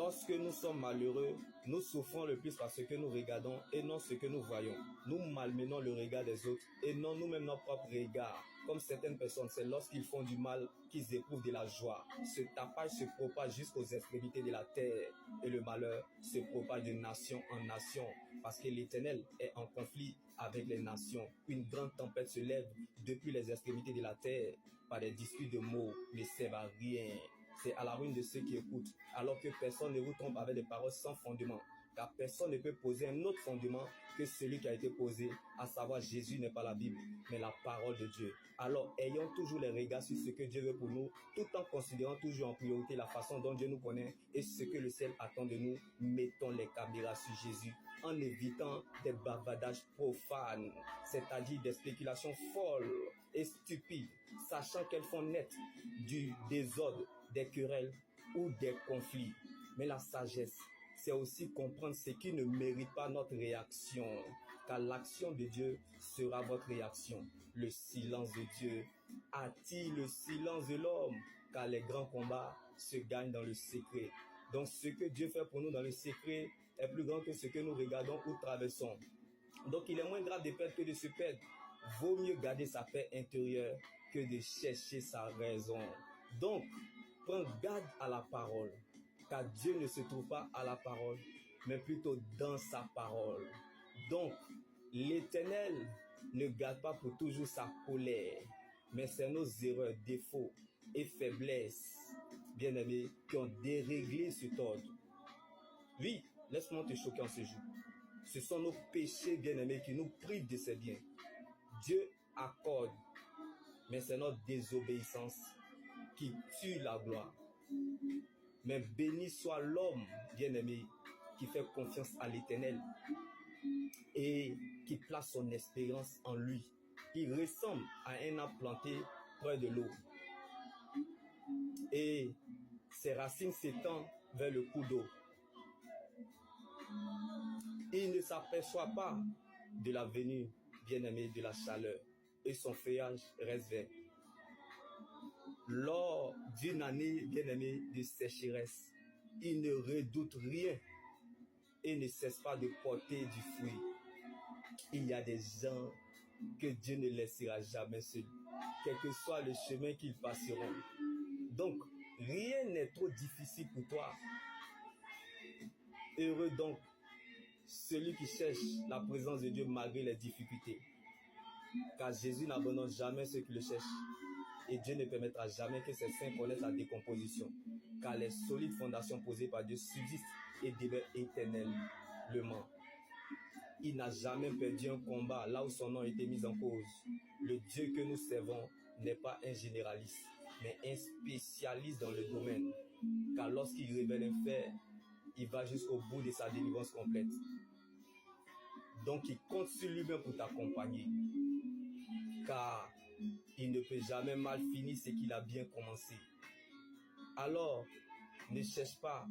lorsque nous sommes malheureux, nous souffrons le plus parce que nous regardons et non ce que nous voyons. Nous malmenons le regard des autres et non nous-mêmes notre propre regard. Comme certaines personnes, c'est lorsqu'ils font du mal qu'ils éprouvent de la joie. Ce tapage se propage jusqu'aux extrémités de la terre et le malheur se propage de nation en nation parce que l'Éternel est en conflit avec les nations. Une grande tempête se lève depuis les extrémités de la terre par des disputes de mots ne servent à rien. C'est à la ruine de ceux qui écoutent, alors que personne ne vous trompe avec des paroles sans fondement, car personne ne peut poser un autre fondement que celui qui a été posé, à savoir Jésus n'est pas la Bible, mais la parole de Dieu. Alors, ayons toujours les regards sur ce que Dieu veut pour nous, tout en considérant toujours en priorité la façon dont Dieu nous connaît et ce que le ciel attend de nous. Mettons les caméras sur Jésus en évitant des bavadages profanes, c'est-à-dire des spéculations folles et stupides, sachant qu'elles font naître du désordre, des querelles ou des conflits. Mais la sagesse, c'est aussi comprendre ce qui ne mérite pas notre réaction, car l'action de Dieu sera votre réaction. Le silence de Dieu attire le silence de l'homme, car les grands combats se gagnent dans le secret. Donc ce que Dieu fait pour nous dans le secret est plus grand que ce que nous regardons ou traversons. Donc il est moins grave de perdre que de se perdre. Vaut mieux garder sa paix intérieure que de chercher sa raison. Donc, prends garde à la parole, car Dieu ne se trouve pas à la parole, mais plutôt dans sa parole. Donc, l'Éternel ne garde pas pour toujours sa colère, mais c'est nos erreurs, défauts et faiblesses, bien-aimés, qui ont déréglé cet ordre. Oui, laisse-moi te choquer en ce jour. Ce sont nos péchés, bien-aimés, qui nous privent de ses biens. Dieu accorde, mais c'est notre désobéissance qui tue la gloire. Mais béni soit l'homme, bien-aimé, qui fait confiance à l'Éternel et qui place son espérance en lui. Il ressemble à un arbre planté près de l'eau. Et ses racines s'étendent vers le cours d'eau. Il ne s'aperçoit pas de la venue, bien-aimé, de la chaleur. Et son feuillage reste vert. Lors d'une année, bien-aimé, de sécheresse, il ne redoute rien et ne cesse pas de porter du fruit. Il y a des gens que Dieu ne laissera jamais seuls, quel que soit le chemin qu'ils passeront. Donc, rien n'est trop difficile pour toi. Heureux donc celui qui cherche la présence de Dieu malgré les difficultés. Car Jésus n'abandonne jamais ceux qui le cherchent. Et Dieu ne permettra jamais que ses saints connaissent la décomposition. Car les solides fondations posées par Dieu subsistent et demeurent éternellement. Il n'a jamais perdu un combat là où son nom a été mis en cause. Le Dieu que nous servons n'est pas un généraliste, mais un spécialiste dans le domaine. Car lorsqu'il révèle un fait, il va jusqu'au bout de sa délivrance complète. Donc il compte sur lui-même pour t'accompagner. Car il ne peut jamais mal finir ce qu'il a bien commencé. Alors, ne cherche pas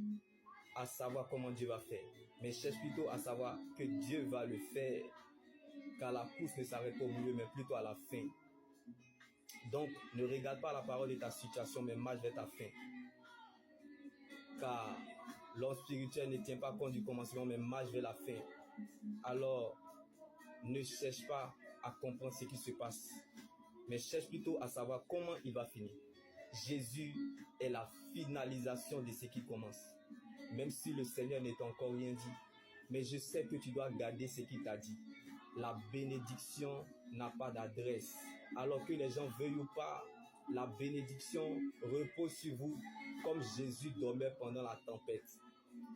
à savoir comment Dieu va faire, mais cherche plutôt à savoir que Dieu va le faire, car la course ne s'arrête pas au milieu, mais plutôt à la fin. Donc, ne regarde pas la parole de ta situation, mais marche vers ta fin. Car l'homme spirituel ne tient pas compte du commencement, mais marche vers la fin. Alors, ne cherche pas à comprendre ce qui se passe, mais cherche plutôt à savoir comment il va finir. Jésus est la finalisation de ce qui commence. Même si le Seigneur n'est encore rien dit, mais je sais que tu dois garder ce qu'il t'a dit. La bénédiction n'a pas d'adresse. Alors que les gens veuillent ou pas, la bénédiction repose sur vous comme Jésus dormait pendant la tempête.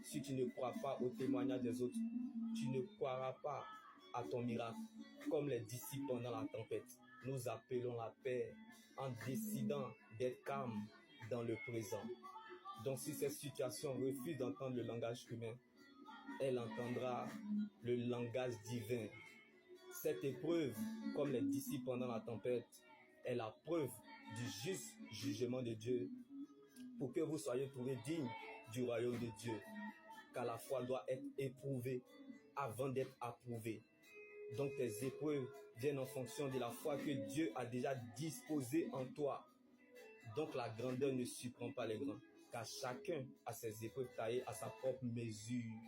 Si tu ne crois pas au témoignage des autres, tu ne croiras pas à ton miracle, comme les disciples pendant la tempête. Nous appelons la paix en décidant d'être calme dans le présent. Donc si cette situation refuse d'entendre le langage humain, elle entendra le langage divin. Cette épreuve, comme les disciples pendant la tempête, est la preuve du juste jugement de Dieu pour que vous soyez trouvés dignes du royaume de Dieu. Car la foi doit être éprouvée avant d'être approuvée. Donc tes épreuves viennent en fonction de la foi que Dieu a déjà disposée en toi. Donc la grandeur ne surprend pas les grands. car chacun a ses épreuves taillées à sa propre mesure.